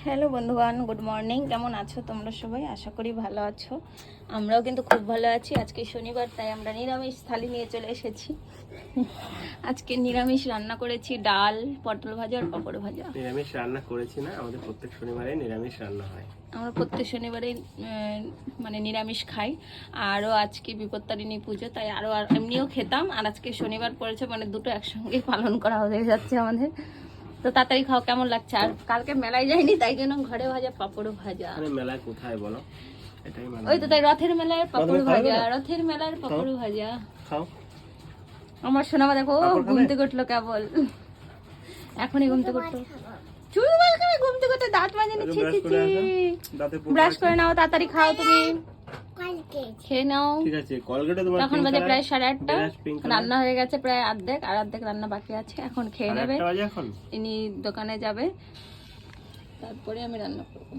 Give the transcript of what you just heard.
Hello বন্ধুগণ, good morning. কেমন আছো তোমরা সবাই? আশা করি ভালো আছো। আমরাও কিন্তু খুব ভালো আছি। আজকে শনিবার, তাই আমরা নিরামিষ থালি নিয়ে চলে এসেছি। আজকে নিরামিষ রান্না করেছি, ডাল, পটল ভাজা আর পাঁপড় ভাজা। নিরামিষ রান্না করেছি না, আমাদের প্রত্যেক শনিবারে নিরামিষ রান্না হয়। আমরা প্রত্যেক শনিবারে মানে নিরামিষ খাই। আরও আজকে বিপত্তারিণী পুজো, তাই আরও এমনিও খেতাম, আর আজকে শনিবার পড়েছে, মানে দুটো একসঙ্গে পালন করা হয়ে যাচ্ছে আমাদের। তো তাড়াতাড়ি খাও, কেমন লাগছে? আর কালকে মেলায় যাইনি, তাই জন্য ঘরে ভাজা পাঁপড় ভাজা। মেলায় কোথায় বলো? এটাই মেলা। ওই তো, তাই রথের মেলার পাঁপড় ভাজা, রথের মেলার পাঁপড় ভাজা। খাও। আমার সোনামা দেখো ঘুম থেকে উঠলো কেবল, এখনই ঘুম থেকে উঠলো। চুল বাল করে ঘুম থেকে উঠে দাঁত মাজেনি। ছি ছি ছি, ব্রাশ করে নাও, তাড়াতাড়ি খাও তুমি, খেয়ে নাও। ঠিক আছে, কলগেটে তোমার এখন বাজে প্রায় 8:30। রান্না হয়ে গেছে প্রায় অর্ধেক, আর অর্ধেক রান্না বাকি আছে। এখন খেয়ে নেবে, ইনি দোকানে যাবে, তারপরে আমি রান্না করবো।